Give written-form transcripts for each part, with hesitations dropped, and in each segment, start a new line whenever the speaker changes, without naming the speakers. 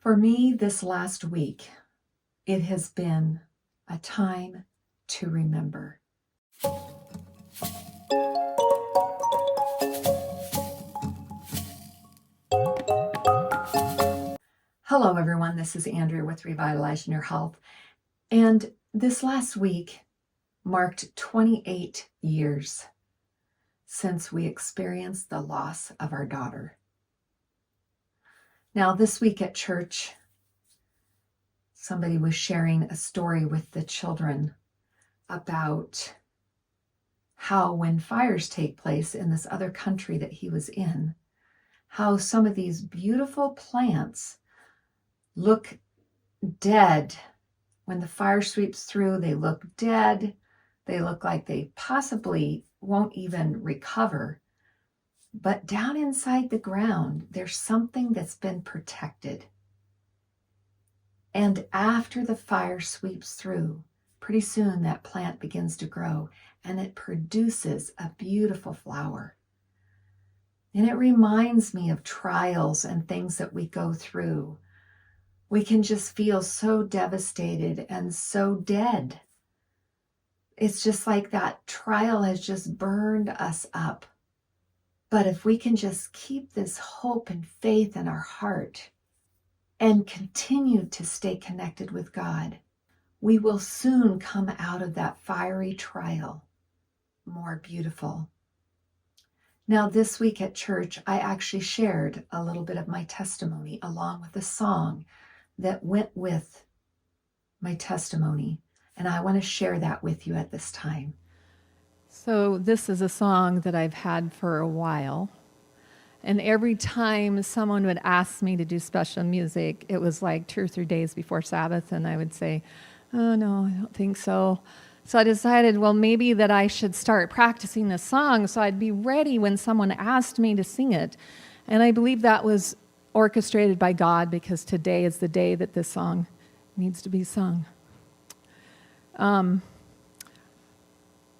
For me, this last week, it has been a time to remember. Hello, everyone. This is Andrea with Revitalizing Your Health. And this last week marked 28 years since we experienced the loss of our daughter. Now, this week at church, somebody was sharing a story with the children about how when fires take place in this other country that he was in, how some of these beautiful plants look dead. When the fire sweeps through, they look dead. They look like they possibly won't even recover. But down inside the ground, there's something that's been protected. And after the fire sweeps through, pretty soon that plant begins to grow and it produces a beautiful flower. And it reminds me of trials and things that we go through. We can just feel so devastated and so dead. It's just like that trial has just burned us up. But if we can just keep this hope and faith in our heart and continue to stay connected with God, we will soon come out of that fiery trial more beautiful. Now, this week at church, I actually shared a little bit of my testimony along with a song that went with my testimony. And I want to share that with you at this time.
So this is a song that I've had for a while. And every time someone would ask me to do special music, it was like 2 or 3 days before Sabbath, and I would say, oh, no, I don't think so. So I decided, well, maybe that I should start practicing this song so I'd be ready when someone asked me to sing it. And I believe that was orchestrated by God, because today is the day that this song needs to be sung.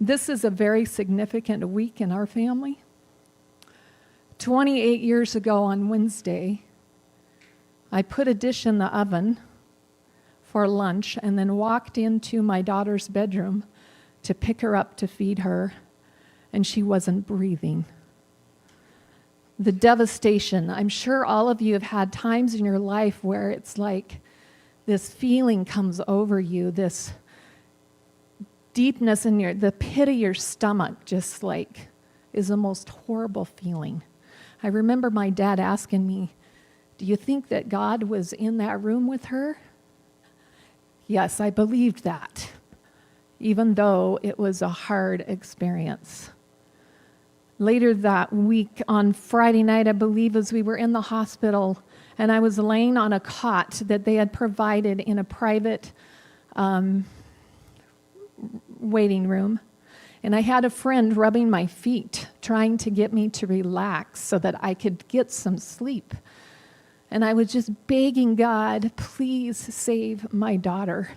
This is a very significant week in our family. 28 years ago on Wednesday, I put a dish in the oven for lunch and then walked into my daughter's bedroom to pick her up to feed her, and she wasn't breathing. The devastation. I'm sure all of you have had times in your life where it's like this feeling comes over you, this deepness in the pit of your stomach just like is the most horrible feeling. I remember my dad asking me, do you think that God was in that room with her? Yes, I believed that, even though it was a hard experience. Later that week, on Friday night, I believe, as we were in the hospital, and I was laying on a cot that they had provided in a private waiting room. And I had a friend rubbing my feet, trying to get me to relax so that I could get some sleep. And I was just begging God, please save my daughter.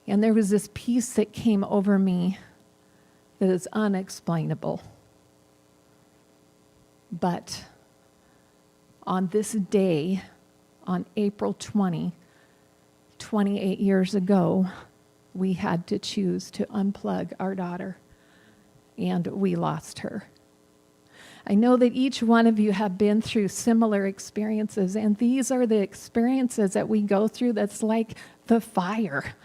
And there was this peace that came over me that is unexplainable. But on this day, on April 20, 28 years ago, we had to choose to unplug our daughter, and we lost her. I know that each one of you have been through similar experiences, and these are the experiences that we go through that's like the fire.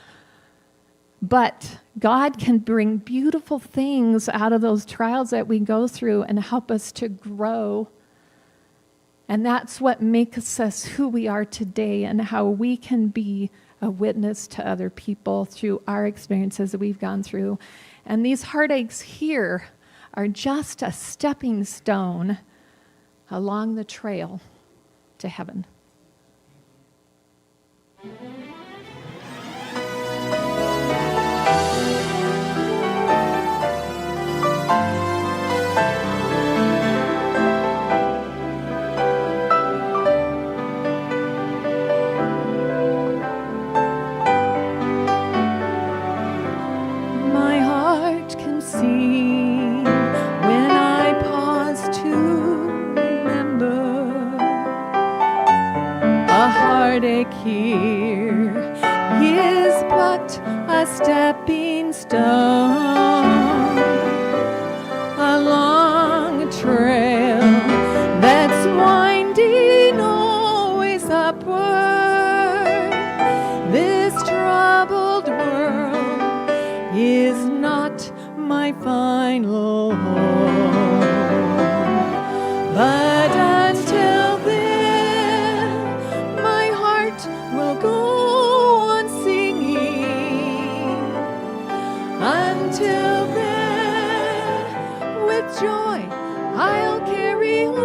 But God can bring beautiful things out of those trials that we go through and help us to grow. And that's what makes us who we are today, and how we can be a witness to other people through our experiences that we've gone through. And these heartaches here are just a stepping stone along the trail to heaven. My heart can sing when I pause to remember the heartache here is but a stepping stone along a trail that's winding always upward. This troubled world is not my final home, but until then my heart will go on singing. Until then, with joy I'll carry on,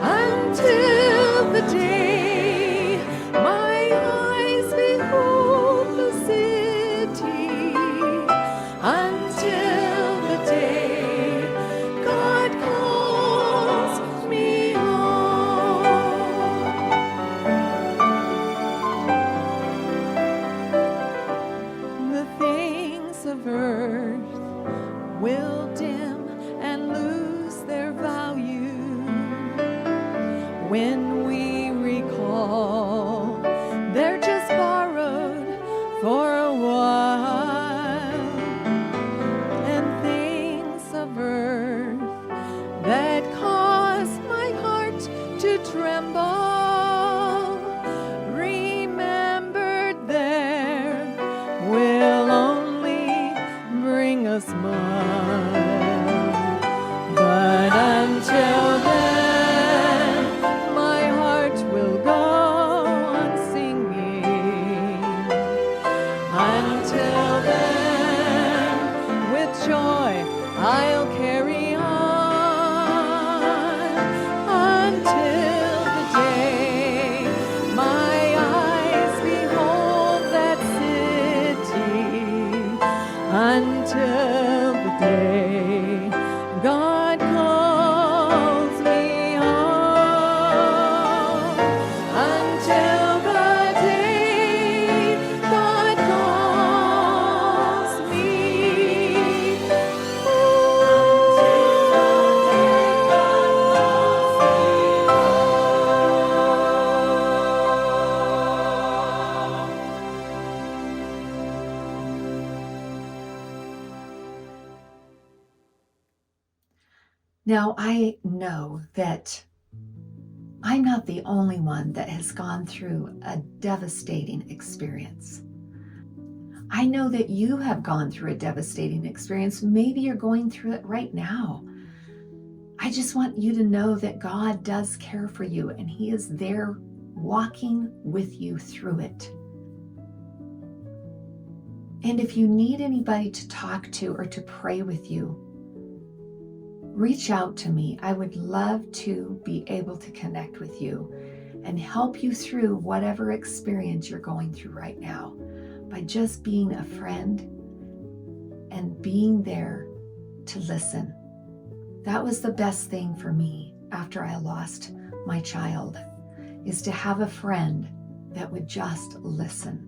until the day my eyes behold the city, until the day God calls me home. The things of earth will dim and lose their value when we recall they're just borrowed for a while. And things of earth that cause my heart to tremble, remembered there will only bring a smile. But until then, my heart will go on singing. Until then, with joy I'll carry on, until the day my eyes behold that city, until the day God calls me home, until the day God calls me
Now, I know that I'm not the only one that has gone through a devastating experience. I know that you have gone through a devastating experience. Maybe you're going through it right now. I just want you to know that God does care for you, and He is there walking with you through it. And if you need anybody to talk to or to pray with you, reach out to me. I would love to be able to connect with you and help you through whatever experience you're going through right now by just being a friend and being there to listen. That was the best thing for me after I lost my child, is to have a friend that would just listen.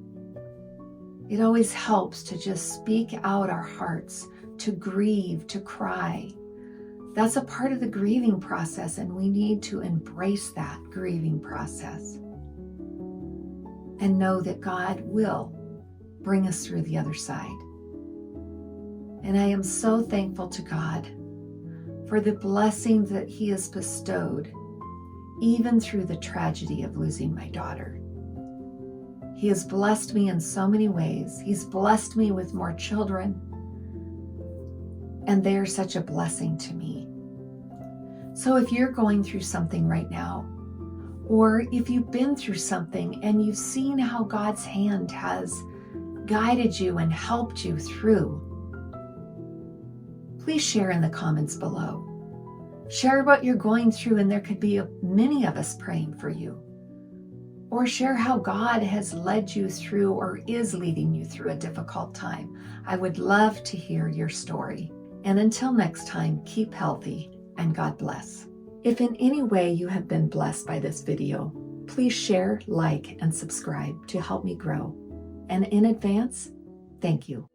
It always helps to just speak out our hearts, to grieve, to cry. That's a part of the grieving process, and we need to embrace that grieving process and know that God will bring us through the other side. And I am so thankful to God for the blessings that He has bestowed, even through the tragedy of losing my daughter. He has blessed me in so many ways. He's blessed me with more children, and they are such a blessing to me. So if you're going through something right now, or if you've been through something and you've seen how God's hand has guided you and helped you through, please share in the comments below. Share what you're going through, and there could be many of us praying for you. Or share how God has led you through or is leading you through a difficult time. I would love to hear your story. And until next time, keep healthy and God bless. If in any way you have been blessed by this video, please share, like, and subscribe to help me grow. And in advance, thank you.